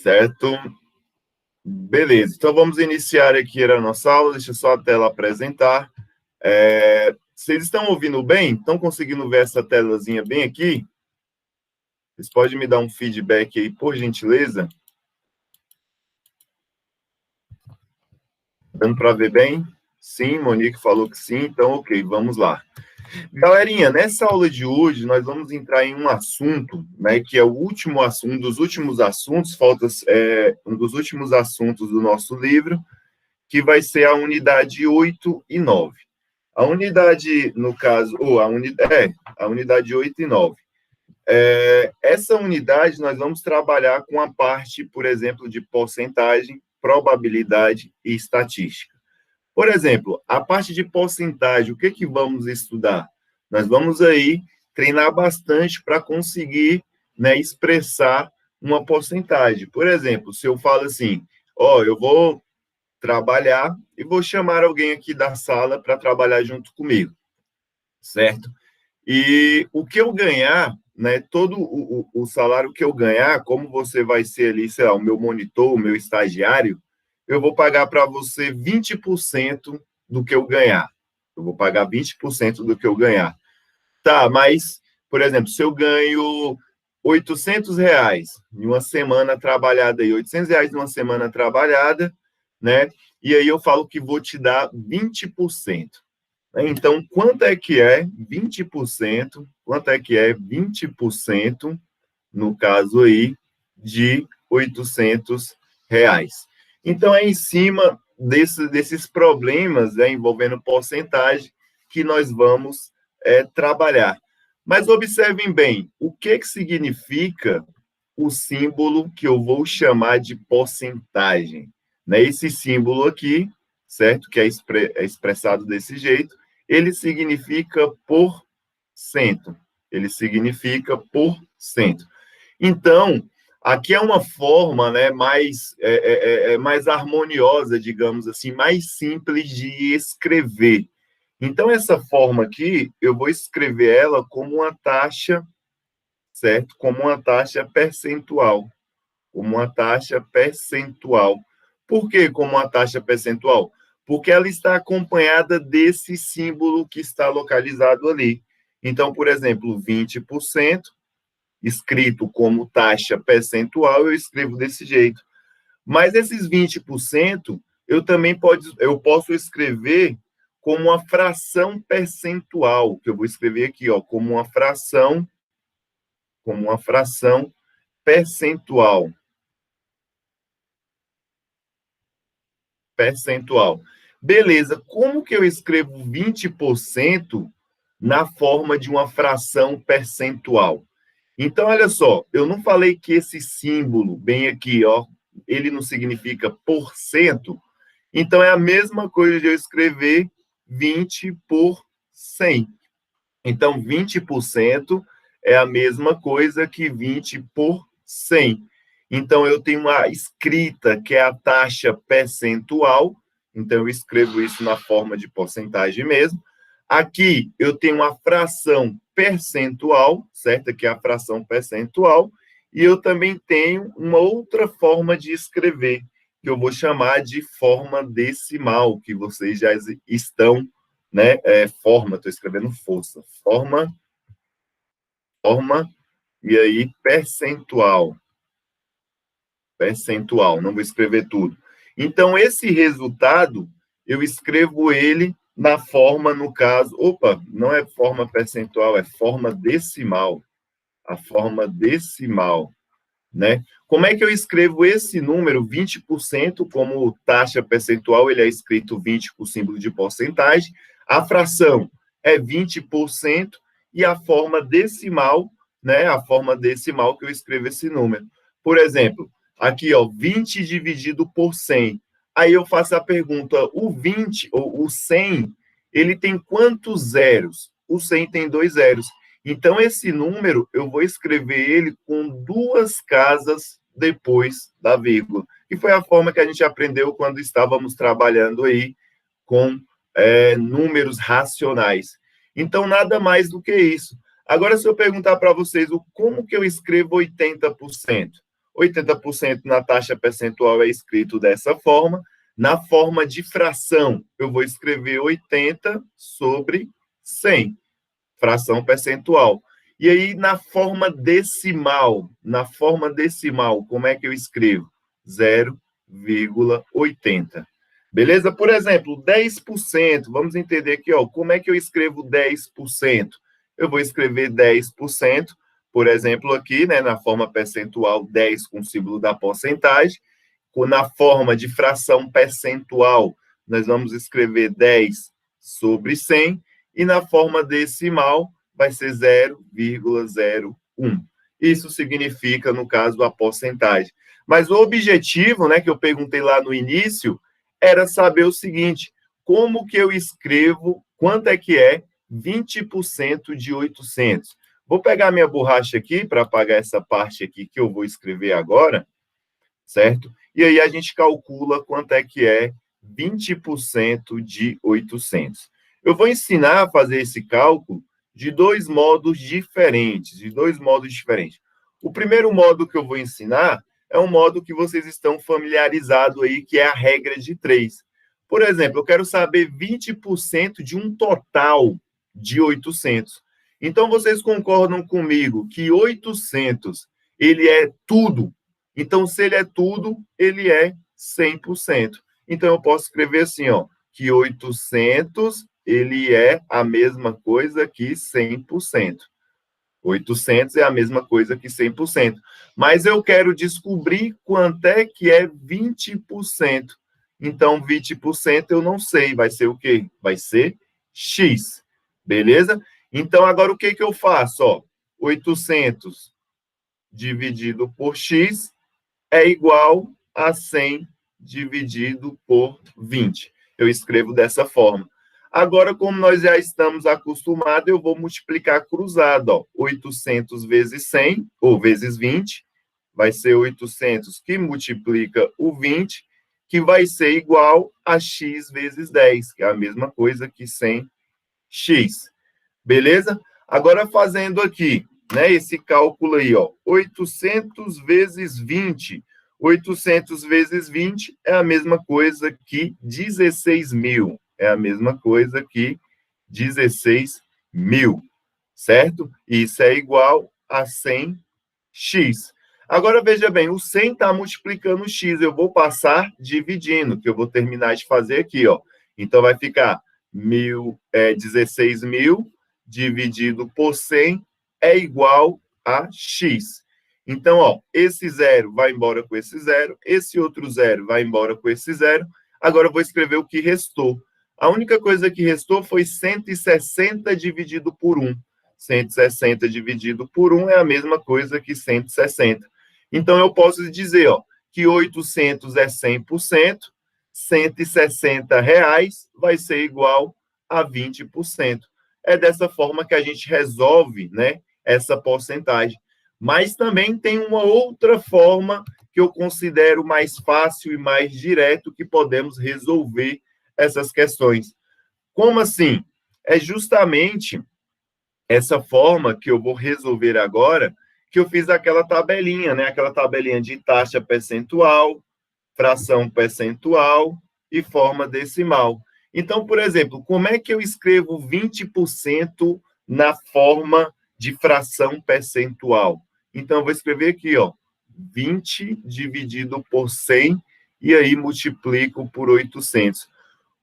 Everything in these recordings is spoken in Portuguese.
Certo? Beleza, então vamos iniciar aqui a nossa aula, deixa só a tela apresentar. Vocês estão ouvindo bem? Estão conseguindo ver essa telazinha bem aqui? Vocês podem me dar um feedback aí, por gentileza? Dando para ver bem? Sim, Monique falou que sim, então ok, vamos lá. Galerinha, nessa aula de hoje, nós vamos entrar em um assunto, né, que é o último assunto, um dos últimos assuntos, um dos últimos assuntos do nosso livro, que vai ser a unidade 8 e 9. A unidade, no caso, a unidade 8 e 9. Essa unidade, nós vamos trabalhar com a parte, por exemplo, de porcentagem, probabilidade e estatística. Por exemplo, a parte de porcentagem, o que vamos estudar? Nós vamos aí treinar bastante para conseguir, né, expressar uma porcentagem. Por exemplo, se eu falo assim, eu vou trabalhar e vou chamar alguém aqui da sala para trabalhar junto comigo, certo? E o que eu ganhar, né, todo o salário que eu ganhar, como você vai ser ali, sei lá, o meu monitor, o meu estagiário, eu vou pagar para você 20% do que eu ganhar. Eu vou pagar 20% do que eu ganhar. Tá, mas, por exemplo, se eu ganho R$ 800 em uma semana trabalhada, aí, R$ 800 em uma semana trabalhada, né? E aí eu falo que vou te dar 20%. Então, quanto é que é 20%? Quanto é que é 20%, no caso aí, de R$ 800? Então, é em cima desses problemas, né, envolvendo porcentagem que nós vamos trabalhar. Mas observem bem, o que significa o símbolo que eu vou chamar de porcentagem? Né? Esse símbolo aqui, certo? Que é expressado desse jeito, ele significa por cento. Ele significa por cento. Então, aqui é uma forma, né, mais harmoniosa, digamos assim, mais simples de escrever. Então, essa forma aqui, eu vou escrever ela como uma taxa, certo? Como uma taxa percentual. Como uma taxa percentual. Por que como uma taxa percentual? Porque ela está acompanhada desse símbolo que está localizado ali. Então, por exemplo, 20%, escrito como taxa percentual, eu escrevo desse jeito. Mas esses 20%, eu posso escrever como uma fração percentual, que eu vou escrever aqui, como uma fração percentual. Percentual. Beleza, como que eu escrevo 20% na forma de uma fração percentual? Então, olha só, eu não falei que esse símbolo, bem aqui, ele não significa por cento, então é a mesma coisa de eu escrever 20 por 100. Então, 20% é a mesma coisa que 20 por 100. Então, eu tenho uma escrita que é a taxa percentual, então eu escrevo isso na forma de porcentagem mesmo. Aqui, eu tenho uma fração percentual, certo? Aqui é a fração percentual, e eu também tenho uma outra forma de escrever, que eu vou chamar de forma decimal, que vocês já estão, né? Estou escrevendo força. Forma, e aí percentual. Percentual, não vou escrever tudo. Então, esse resultado, eu escrevo ele na forma, no caso, não é forma percentual, é forma decimal. A forma decimal, né? Como é que eu escrevo esse número, 20%, como taxa percentual, ele é escrito 20 com símbolo de porcentagem, a fração é 20%, e a forma decimal, né? A forma decimal que eu escrevo esse número. Por exemplo, aqui, 20 dividido por 100. Aí eu faço a pergunta, o 20, ou o 100, ele tem quantos zeros? O 100 tem 2 zeros. Então, esse número, eu vou escrever ele com 2 casas depois da vírgula. E foi a forma que a gente aprendeu quando estávamos trabalhando aí com números racionais. Então, nada mais do que isso. Agora, se eu perguntar para vocês como que eu escrevo 80%? 80% na taxa percentual é escrito dessa forma. Na forma de fração, eu vou escrever 80 sobre 100, fração percentual. E aí, na forma decimal, como é que eu escrevo? 0,80. Beleza? Por exemplo, 10%, vamos entender aqui, ó, como é que eu escrevo 10%? Eu vou escrever 10%, por exemplo, aqui, né, na forma percentual, 10 com o símbolo da porcentagem. Na forma de fração percentual, nós vamos escrever 10 sobre 100, e na forma decimal, vai ser 0,01. Isso significa, no caso, a porcentagem. Mas o objetivo, né, que eu perguntei lá no início, era saber o seguinte: como que eu escrevo, quanto é que é 20% de 800? Vou pegar minha borracha aqui para apagar essa parte aqui que eu vou escrever agora, certo? E aí a gente calcula quanto é que é 20% de 800. Eu vou ensinar a fazer esse cálculo de dois modos diferentes, O primeiro modo que eu vou ensinar é um modo que vocês estão familiarizados aí, que é a regra de 3. Por exemplo, eu quero saber 20% de um total de 800. Então, vocês concordam comigo que 800, ele é tudo? Então, se ele é tudo, ele é 100%. Então, eu posso escrever assim, ó, que 800, ele é a mesma coisa que 100%. 800 é a mesma coisa que 100%. Mas eu quero descobrir quanto é que é 20%. Então, 20% eu não sei. Vai ser o quê? Vai ser X. Beleza? Então, agora o que que eu faço? Ó, 800 dividido por X é igual a 100 dividido por 20. Eu escrevo dessa forma. Agora, como nós já estamos acostumados, eu vou multiplicar cruzado. Ó. 800 vezes 100, ou vezes 20, vai ser 800 que multiplica o 20, que vai ser igual a x vezes 10, que é a mesma coisa que 100x. Beleza? Agora, fazendo aqui, né, esse cálculo aí, ó, 800 vezes 20. 800 vezes 20 é a mesma coisa que 16 mil. É a mesma coisa que 16 mil, certo? Isso é igual a 100x. Agora, veja bem, o 100 está multiplicando o x. Eu vou passar dividindo, que eu vou terminar de fazer aqui, ó. Então, vai ficar 16 mil dividido por 100 é igual a x. Então, ó, esse zero vai embora com esse zero, esse outro zero vai embora com esse zero. Agora eu vou escrever o que restou. A única coisa que restou foi 160 dividido por 1. 160 dividido por 1 é a mesma coisa que 160. Então, eu posso dizer, ó, que 800 é 100%, 160 reais vai ser igual a 20%. É dessa forma que a gente resolve, né, essa porcentagem. Mas também tem uma outra forma que eu considero mais fácil e mais direto que podemos resolver essas questões. Como assim? É justamente essa forma que eu vou resolver agora, que eu fiz aquela tabelinha, né? Aquela tabelinha de taxa percentual, fração percentual e forma decimal. Então, por exemplo, como é que eu escrevo 20% na forma de fração percentual? Então, eu vou escrever aqui, ó, 20 dividido por 100, e aí multiplico por 800.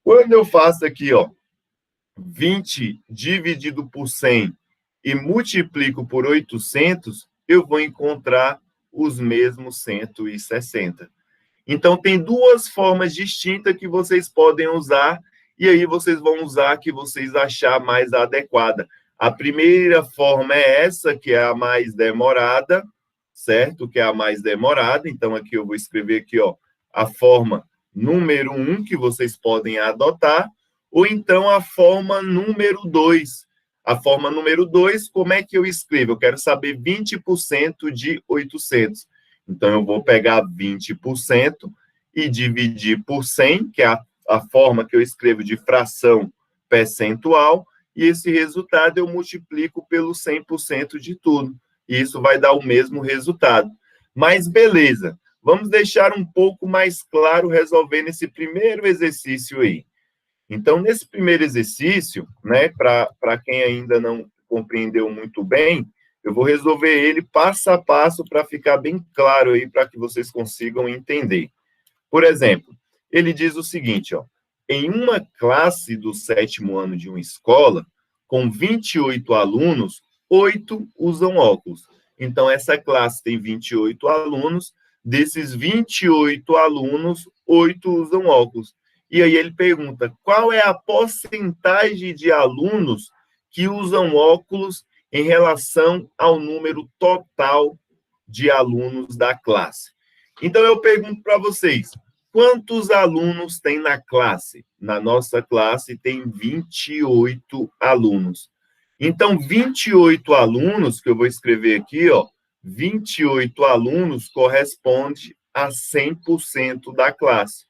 Quando eu faço aqui, ó, 20 dividido por 100 e multiplico por 800, eu vou encontrar os mesmos 160. Então, tem duas formas distintas que vocês podem usar, e aí vocês vão usar a que vocês achar mais adequada. A primeira forma é essa, que é a mais demorada, certo? Que é a mais demorada. Então, aqui eu vou escrever aqui, ó, a forma número 1 que vocês podem adotar, ou então a forma número 2. A forma número 2, como é que eu escrevo? Eu quero saber 20% de 800. Então, eu vou pegar 20% e dividir por 100, que é a forma que eu escrevo de fração percentual, e esse resultado eu multiplico pelo 100% de tudo. E isso vai dar o mesmo resultado. Mas beleza, vamos deixar um pouco mais claro resolvendo esse primeiro exercício aí. Então, nesse primeiro exercício, né, para quem ainda não compreendeu muito bem, eu vou resolver ele passo a passo para ficar bem claro aí, para que vocês consigam entender. Por exemplo, ele diz o seguinte, ó, em uma classe do 7º ano de uma escola, com 28 alunos, 8 usam óculos. Então, essa classe tem 28 alunos, desses 28 alunos, 8 usam óculos. E aí ele pergunta, qual é a porcentagem de alunos que usam óculos em relação ao número total de alunos da classe? Então, eu pergunto para vocês, quantos alunos tem na classe? Na nossa classe tem 28 alunos. Então, 28 alunos, que eu vou escrever aqui, ó, 28 alunos corresponde a 100% da classe.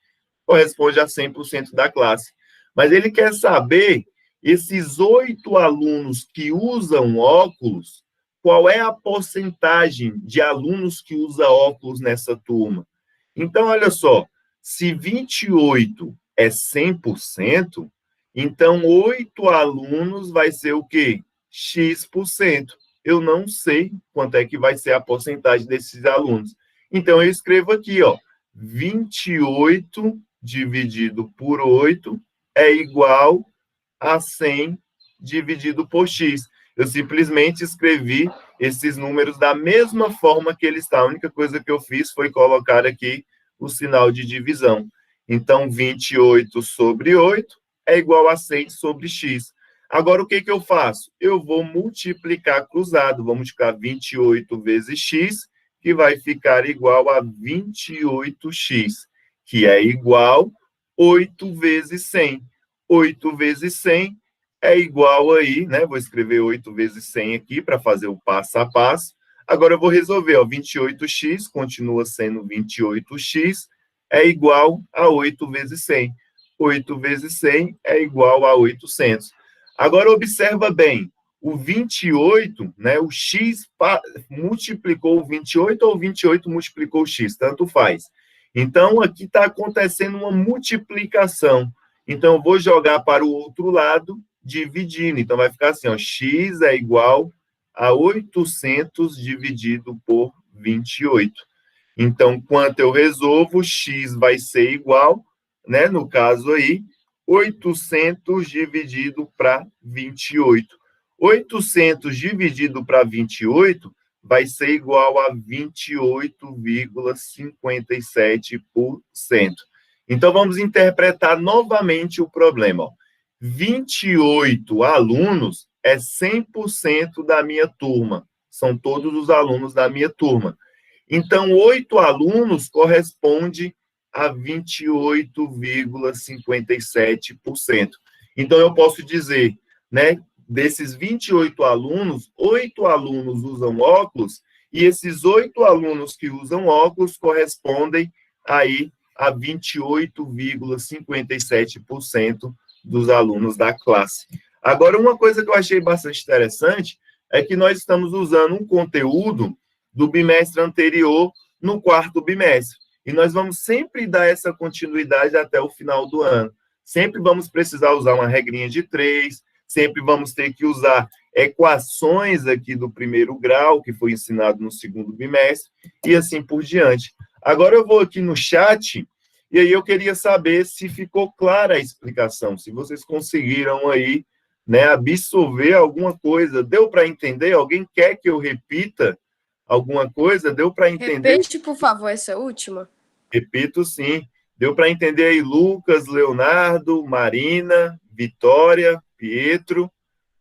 Corresponde a 100% da classe. Mas ele quer saber, esses 8 alunos que usam óculos, qual é a porcentagem de alunos que usa óculos nessa turma? Então, olha só, se 28 é 100%, então 8 alunos vai ser o quê? X%. Eu não sei quanto é que vai ser a porcentagem desses alunos. Então, eu escrevo aqui, ó, 28 dividido por 8 é igual a 100 dividido por x. Eu simplesmente escrevi esses números da mesma forma que ele está. A única coisa que eu fiz foi colocar aqui o sinal de divisão. Então, 28 sobre 8 é igual a 100 sobre x. Agora, o que eu faço? Eu vou multiplicar cruzado. Vou multiplicar 28 vezes x, que vai ficar igual a 28x, que é igual a 8 vezes 100. 8 vezes 100 é igual aí, né? Vou escrever 8 vezes 100 aqui para fazer o passo a passo. Agora eu vou resolver, ó, 28x continua sendo 28x, é igual a 8 vezes 100. 8 vezes 100 é igual a 800. Agora observa bem, o 28, né, o x multiplicou o 28 ou o 28 multiplicou o x, tanto faz. Então, aqui está acontecendo uma multiplicação. Então, eu vou jogar para o outro lado, dividindo. Então, vai ficar assim, ó, x é igual a 800 dividido por 28. Então, quanto eu resolvo, x vai ser igual, né, no caso aí, 800 dividido para 28. 800 dividido para 28 vai ser igual a 28,57%. Então, vamos interpretar novamente o problema. 28 alunos é 100% da minha turma. São todos os alunos da minha turma. Então, 8 alunos corresponde a 28,57%. Então, eu posso dizer, né, desses 28 alunos, 8 alunos usam óculos, e esses 8 alunos que usam óculos correspondem aí a 28,57% dos alunos da classe. Agora, uma coisa que eu achei bastante interessante é que nós estamos usando um conteúdo do bimestre anterior no 4º bimestre. E nós vamos sempre dar essa continuidade até o final do ano. Sempre vamos precisar usar uma regrinha de 3, sempre vamos ter que usar equações aqui do 1º grau, que foi ensinado no 2º bimestre, e assim por diante. Agora eu vou aqui no chat, e aí eu queria saber se ficou clara a explicação, se vocês conseguiram aí, né, absorver alguma coisa. Deu para entender? Alguém quer que eu repita alguma coisa? Deu para entender? Repete, por favor, essa última. Repito, sim. Deu para entender aí Lucas, Leonardo, Marina, Vitória, Pietro.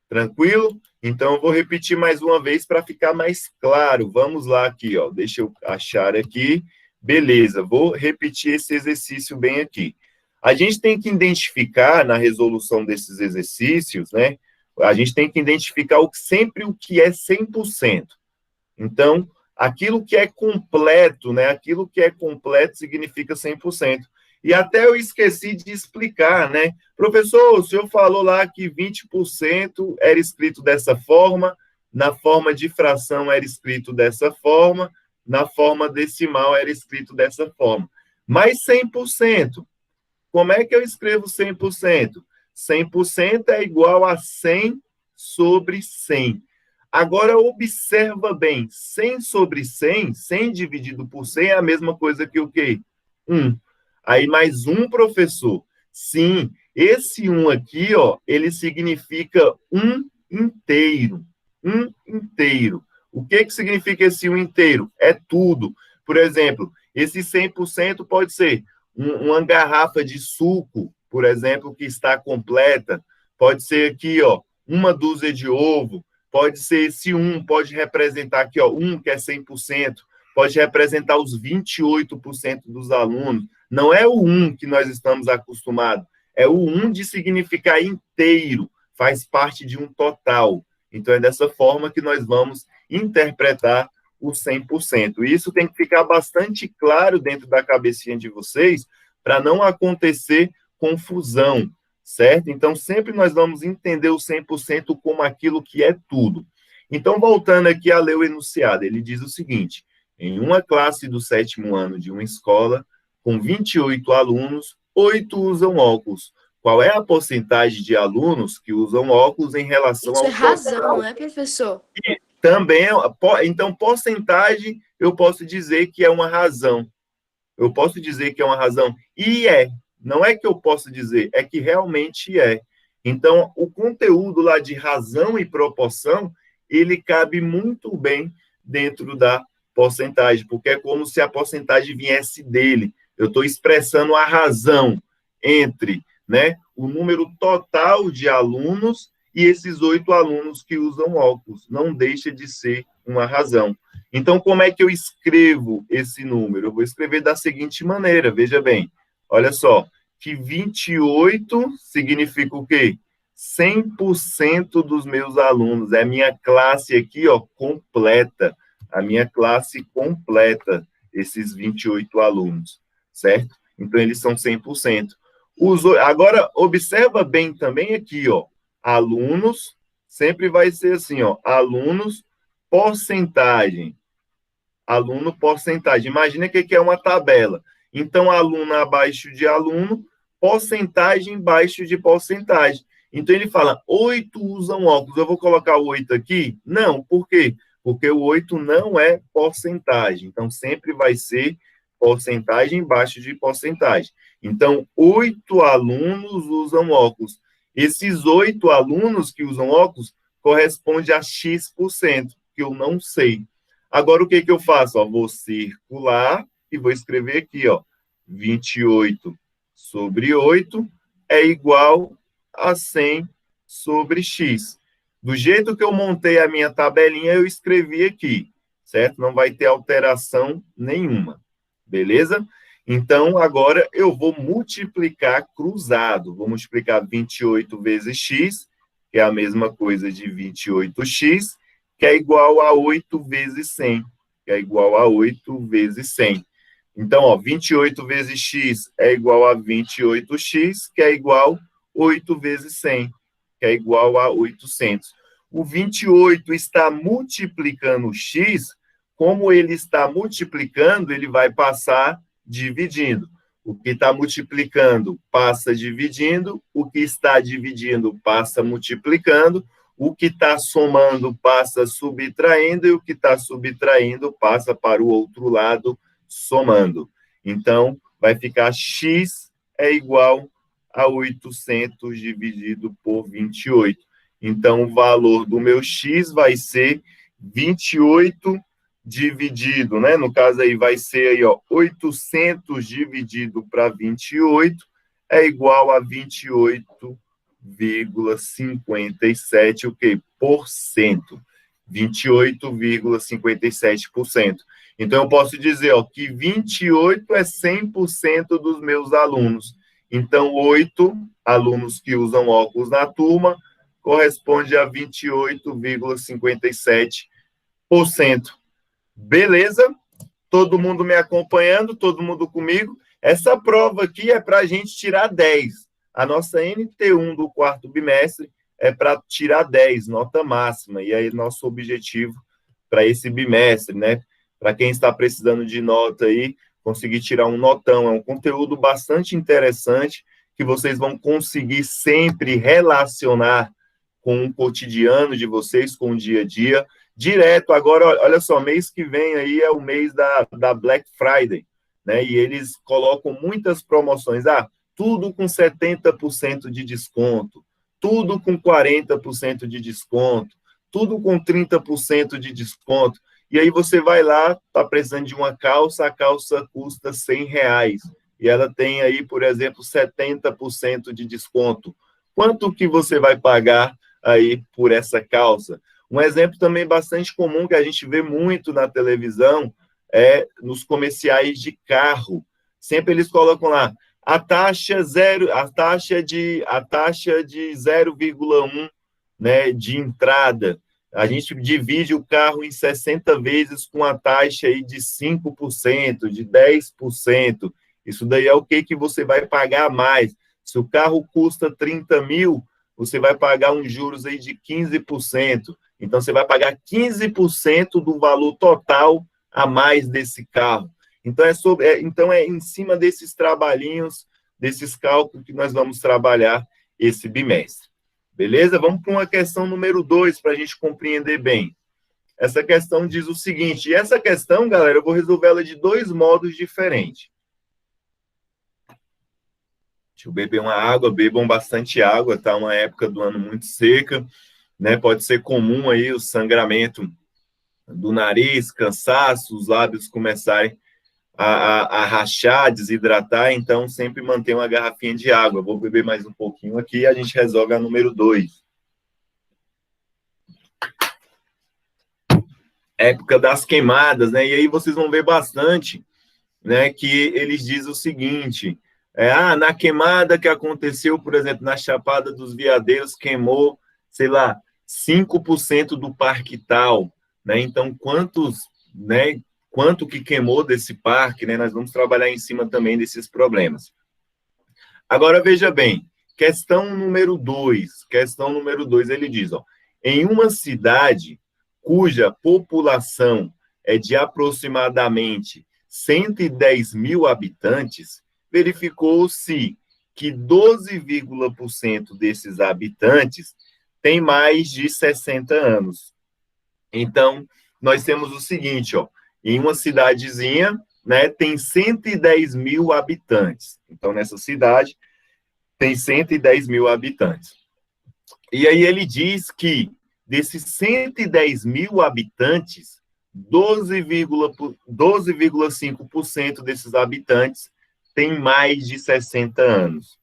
Tranquilo? Então, eu vou repetir mais uma vez para ficar mais claro. Vamos lá aqui, ó. Deixa eu achar aqui. Beleza, vou repetir esse exercício bem aqui. A gente tem que identificar, na resolução desses exercícios, né? A gente tem que identificar sempre o que é 100%. Então, aquilo que é completo, né? Aquilo que é completo significa 100%. E até eu esqueci de explicar, né? Professor, o senhor falou lá que 20% era escrito dessa forma, na forma de fração era escrito dessa forma, na forma decimal era escrito dessa forma. Mas 100%, como é que eu escrevo 100%? 100% é igual a 100 sobre 100. Agora, observa bem, 100 sobre 100, 100 dividido por 100 é a mesma coisa que o quê? 1. Aí, mais um, professor. Sim, esse 1 aqui, ó, ele significa um inteiro. Um inteiro. O que significa esse 1 inteiro? É tudo. Por exemplo, esse 100% pode ser uma garrafa de suco, por exemplo, que está completa. Pode ser aqui, ó, uma dúzia de ovo. Pode ser esse 1, pode representar aqui, ó, 1 que é 100%, pode representar os 28% dos alunos. Não é o 1 que nós estamos acostumados, é o 1 de significar inteiro, faz parte de um total. Então, é dessa forma que nós vamos interpretar o 100%. E isso tem que ficar bastante claro dentro da cabecinha de vocês, para não acontecer confusão, certo? Então, sempre nós vamos entender o 100% como aquilo que é tudo. Então, voltando aqui a ler o enunciado, ele diz o seguinte: em uma classe do 7º ano de uma escola, com 28 alunos, 8 usam óculos. Qual é a porcentagem de alunos que usam óculos em relação Isso ao é razão, total? não é, professor? E também, então, porcentagem, eu posso dizer que é uma razão. Eu posso dizer que é uma razão. E é. Não é que eu posso dizer, é que realmente é. Então, o conteúdo lá de razão e proporção, ele cabe muito bem dentro da porcentagem, porque é como se a porcentagem viesse dele. Eu estou expressando a razão entre, né, o número total de alunos e esses 8 alunos que usam óculos. Não deixa de ser uma razão. Então, como é que eu escrevo esse número? Eu vou escrever da seguinte maneira, veja bem. Olha só, que 28 significa o quê? 100% dos meus alunos. É a minha classe aqui, ó, completa. A minha classe completa, esses 28 alunos, certo? Então, eles são 100%. Agora, observa bem também aqui, ó, alunos, sempre vai ser assim, ó, alunos, porcentagem. Aluno, porcentagem. Imagina que é uma tabela. Então, aluno abaixo de aluno, porcentagem abaixo de porcentagem. Então, ele fala, 8 usam óculos. Eu vou colocar o 8 aqui? Não, por quê? Porque o 8 não é porcentagem. Então, sempre vai ser porcentagem abaixo de porcentagem. Então, 8 alunos usam óculos. Esses 8 alunos que usam óculos corresponde a X%, que eu não sei. Agora, o que eu faço? Ó, vou circular e vou escrever aqui, ó, 28 sobre 8 é igual a 100 sobre x. Do jeito que eu montei a minha tabelinha, eu escrevi aqui, certo? Não vai ter alteração nenhuma, beleza? Então, agora eu vou multiplicar cruzado. Vou multiplicar 28 vezes x, que é a mesma coisa de 28x, que é igual a 8 vezes 100, que é igual a 8 vezes 100. Então, ó, 28 vezes x é igual a 28x, que é igual a 8 vezes 100, que é igual a 800. O 28 está multiplicando o x, como ele está multiplicando, ele vai passar dividindo. O que está multiplicando passa dividindo, o que está dividindo passa multiplicando, o que está somando passa subtraindo, e o que está subtraindo passa para o outro lado, somando. Então, vai ficar x é igual a 800 dividido por 28. Então, o valor do meu x vai ser 28 dividido, né? No caso aí, vai ser aí, ó, 800 dividido para 28 é igual a 28,57, o quê? Por cento. 28,57%. Então, eu posso dizer, ó, que 28 é 100% dos meus alunos. Então, 8 alunos que usam óculos na turma corresponde a 28,57%. Beleza? Todo mundo me acompanhando, todo mundo comigo? Essa prova aqui é para a gente tirar 10. A nossa NT1 do 4º bimestre é para tirar 10, nota máxima. E aí, nosso objetivo para esse bimestre, né? para quem está precisando de nota aí, conseguir tirar um notão. É um conteúdo bastante interessante que vocês vão conseguir sempre relacionar com o cotidiano de vocês, com o dia a dia, direto. Agora, olha só, mês que vem aí é o mês da Black Friday, né? E eles colocam muitas promoções. Tudo com 70% de desconto, tudo com 40% de desconto, tudo com 30% de desconto. E aí você vai lá, está precisando de uma calça, a calça custa R$100. E ela tem aí, por exemplo, 70% de desconto. Quanto que você vai pagar aí por essa calça? Um exemplo também bastante comum que a gente vê muito na televisão é nos comerciais de carro. Sempre eles colocam lá a taxa de 0,1, né, de entrada. A gente divide o carro em 60 vezes com a taxa aí de 5%, de 10%. Isso daí é o que você vai pagar mais. Se o carro custa 30 mil, você vai pagar uns juros aí de 15%. Então, você vai pagar 15% do valor total a mais desse carro. Então, é em cima desses trabalhinhos, desses cálculos que nós vamos trabalhar esse bimestre. Beleza? Vamos para uma questão número 2, para a gente compreender bem. Essa questão diz o seguinte, e essa questão, galera, eu vou resolver ela de 2 modos diferentes. Deixa eu beber uma água, bebam bastante água, tá? Uma época do ano muito seca, né? Pode ser comum aí o sangramento do nariz, cansaço, os lábios começarem a rachar, desidratar, então sempre manter uma garrafinha de água. Eu vou beber mais um pouquinho aqui e a gente resolve a número 2. Época das queimadas, né? E aí vocês vão ver bastante, né, que eles dizem o seguinte, na queimada que aconteceu, por exemplo, na Chapada dos Veadeiros, queimou, sei lá, 5% do parque tal, né? Então, quanto que queimou desse parque, né? Nós vamos trabalhar em cima também desses problemas. Agora, veja bem, questão número 2, ele diz, em uma cidade cuja população é de aproximadamente 110 mil habitantes, verificou-se que 12,% desses habitantes têm mais de 60 anos. Então, nós temos o seguinte, em uma cidadezinha, né, tem 110 mil habitantes. Então, nessa cidade, tem 110 mil habitantes. E aí ele diz que, desses 110 mil habitantes, 12,5% desses habitantes têm mais de 60 anos.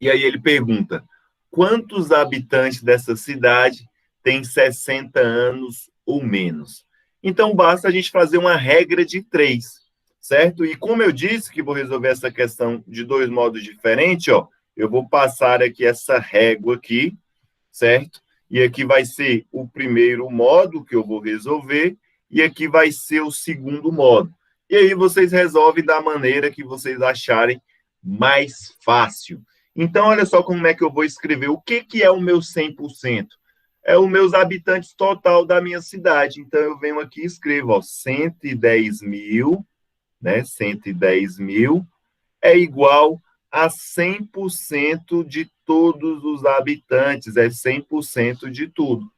E aí ele pergunta, quantos habitantes dessa cidade têm 60 anos ou menos? Então, basta a gente fazer uma regra de 3, certo? E como eu disse que vou resolver essa questão de 2 modos diferentes, eu vou passar aqui essa régua aqui, certo? E aqui vai ser o primeiro modo que eu vou resolver, e aqui vai ser o segundo modo. E aí vocês resolvem da maneira que vocês acharem mais fácil. Então, olha só como é que eu vou escrever. O que é o meu 100%? É os meus habitantes total da minha cidade. Então, eu venho aqui e escrevo, 110 mil, né? 110 mil é igual a 100% de todos os habitantes, é 100% de tudo.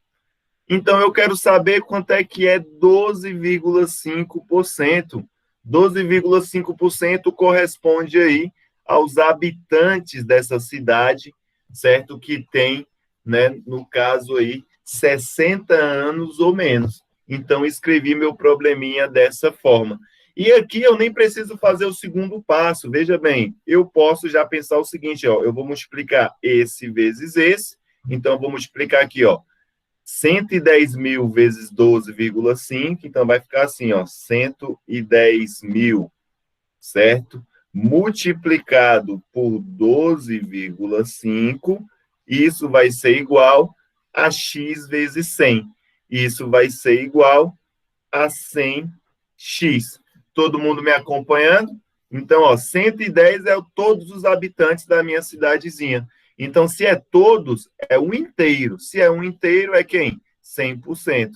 Então, eu quero saber quanto é que é 12,5%. 12,5% corresponde aí aos habitantes dessa cidade, certo? Que tem, né, no caso aí, 60 anos ou menos. Então, escrevi meu probleminha dessa forma. E aqui eu nem preciso fazer o segundo passo. Veja bem, eu posso já pensar o seguinte, eu vou multiplicar esse vezes esse. Então, eu vou multiplicar aqui, 110 mil vezes 12,5. Então, vai ficar assim, 110 mil, certo? Multiplicado por 12,5. Isso vai ser igual a x vezes 100. Isso vai ser igual a 100x. Todo mundo me acompanhando? Então, 110 é todos os habitantes da minha cidadezinha. Então, se é todos, é um inteiro. Se é um inteiro, é quem? 100%.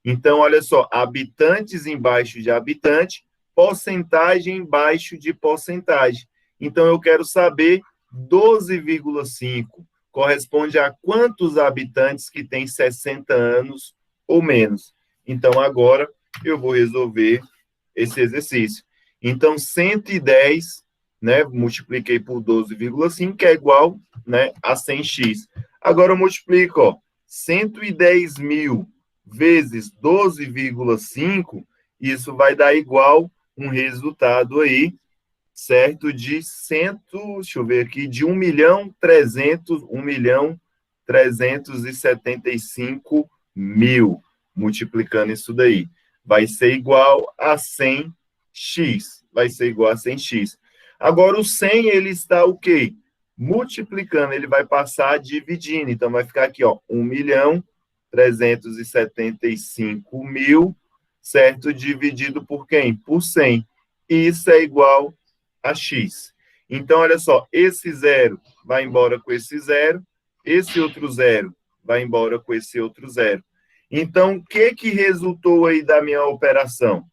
Então, olha só, habitantes embaixo de habitante, porcentagem embaixo de porcentagem. Então, eu quero saber 12,5 corresponde a quantos habitantes que têm 60 anos ou menos. Então, agora eu vou resolver esse exercício. Então, 110, né, multipliquei por 12,5, que é igual, né, a 100x. Agora eu multiplico, ó, 110 mil vezes 12,5, isso vai dar igual um resultado aí, certo? De 100, deixa eu ver aqui, de 1.375.000, multiplicando isso daí. Vai ser igual a 100x. Vai ser igual a 100x. Agora, o 100, ele está o quê? Multiplicando, ele vai passar dividindo. Então, vai ficar aqui, ó, 1.375.000, certo? Dividido por quem? Por 100. E isso é igual a x. Então, olha só, esse zero vai embora com esse zero, esse outro zero vai embora com esse outro zero. Então, o que resultou aí da minha operação?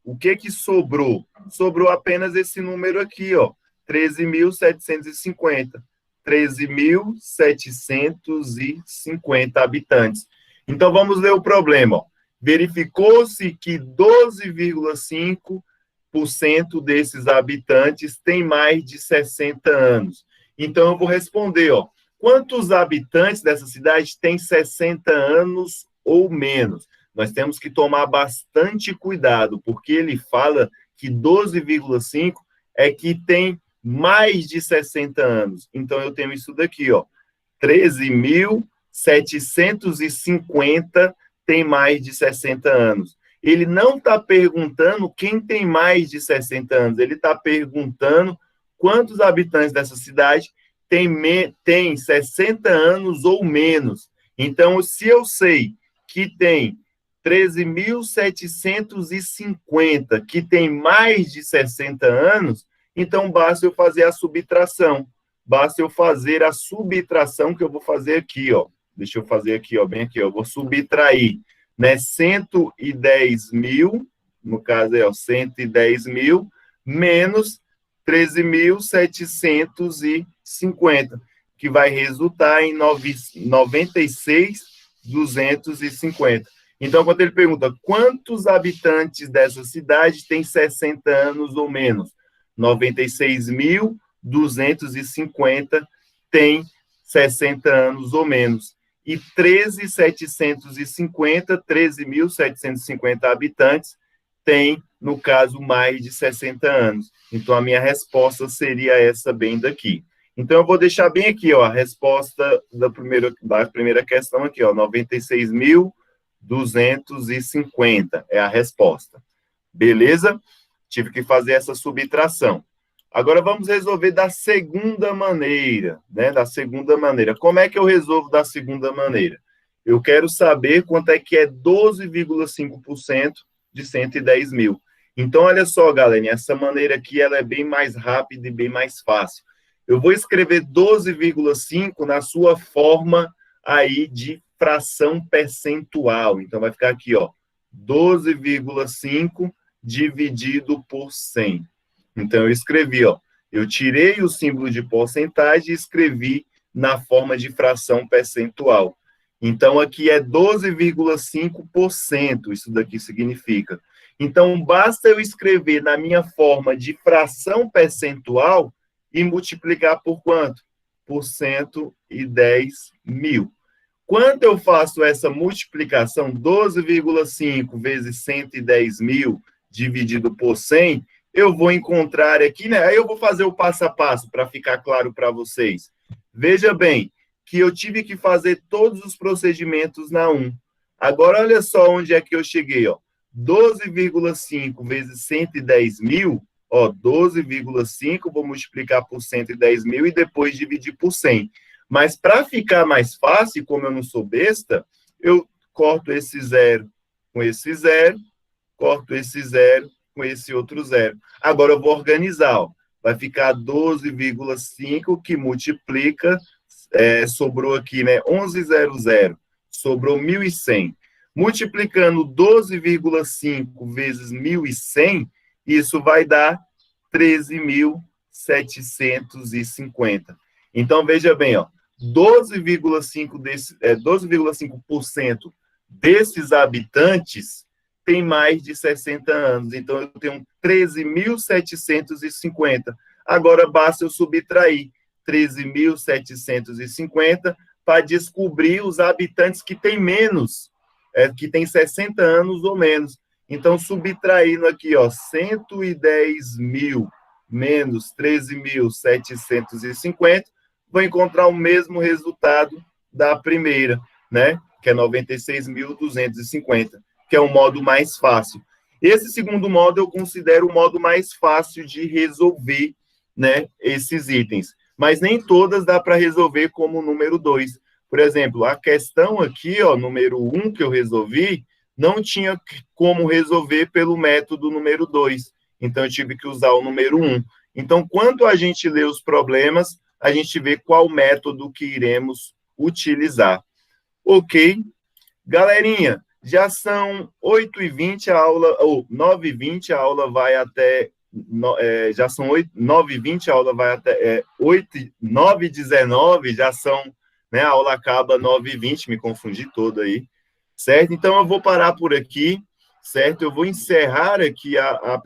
O que sobrou? Sobrou apenas esse número aqui, ó, 13.750. 13.750 habitantes. Então, vamos ler o problema. Verificou-se que 12,5% desses habitantes têm mais de 60 anos. Então, eu vou responder, ó, quantos habitantes dessa cidade têm 60 anos ou menos? Nós temos que tomar bastante cuidado, porque ele fala que 12,5 é que tem mais de 60 anos. Então, eu tenho isso daqui, ó, 13.750 tem mais de 60 anos. Ele não está perguntando quem tem mais de 60 anos, ele está perguntando quantos habitantes dessa cidade tem 60 anos ou menos. Então, se eu sei que tem 13.750 que tem mais de 60 anos, então basta eu fazer a subtração. Basta eu fazer a subtração que eu vou fazer aqui, ó. Deixa eu fazer aqui, ó, bem aqui, ó. Eu vou subtrair, né, 110 mil, no caso é, ó, 110 mil, menos 13.750, que vai resultar em 96.250. Então, quando ele pergunta quantos habitantes dessa cidade têm 60 anos ou menos, 96.250 tem 60 anos ou menos. E 13.750 habitantes tem, no caso, mais de 60 anos. Então, a minha resposta seria essa bem daqui. Então, eu vou deixar bem aqui, ó, a resposta da primeira questão aqui, ó, 96.250 é a resposta. Beleza? Tive que fazer essa subtração. Agora, vamos resolver da segunda maneira, né? Da segunda maneira. Como é que eu resolvo da segunda maneira? Eu quero saber quanto é que é 12,5% de 110 mil. Então, olha só, galera, essa maneira aqui ela é bem mais rápida e bem mais fácil. Eu vou escrever 12,5 na sua forma aí de fração percentual. Então, vai ficar aqui, ó, 12,5 dividido por 100. Então, eu escrevi, ó, eu tirei o símbolo de porcentagem e escrevi na forma de fração percentual. Então, aqui é 12,5%, isso daqui significa. Então, basta eu escrever na minha forma de fração percentual e multiplicar por quanto? Por 110 mil. Quando eu faço essa multiplicação, 12,5 vezes 110 mil dividido por 100, eu vou encontrar aqui, né? Aí eu vou fazer o passo a passo para ficar claro para vocês. Veja bem, que eu tive que fazer todos os procedimentos na 1. Agora, olha só onde é que eu cheguei, ó. 12,5 vezes 110 mil, ó, 12,5, vou multiplicar por 110 mil e depois dividir por 100. Mas para ficar mais fácil, como eu não sou besta, eu corto esse zero com esse zero, corto esse zero com esse outro zero. Agora eu vou organizar, ó. Vai ficar 12,5 que multiplica, sobrou aqui, né, 1100, sobrou 1.100. Multiplicando 12,5 vezes 1.100, isso vai dar 13.750. Então, veja bem, ó, 12,5% desses habitantes tem mais de 60 anos. Então, eu tenho 13.750. Agora, basta eu subtrair 13.750 para descobrir os habitantes que têm menos, que têm 60 anos ou menos. Então, subtraindo aqui, ó, 110 mil menos 13.750, vou encontrar o mesmo resultado da primeira, né? Que é 96.250, que é o modo mais fácil. Esse segundo modo eu considero o modo mais fácil de resolver, né, esses itens. Mas nem todas dá para resolver como o número 2. Por exemplo, a questão aqui, ó, número 1 que eu resolvi, não tinha como resolver pelo método número 2. Então, eu tive que usar o número 1. Então, quando a gente lê os problemas, a gente vê qual método que iremos utilizar. Ok? Galerinha, já são 8h20 a aula, ou 9h20, a aula vai até... já são 9h20, a aula vai até 9h19, já são... Né, a aula acaba 9h20, me confundi todo aí, certo? Então, eu vou parar por aqui, certo? Eu vou encerrar aqui a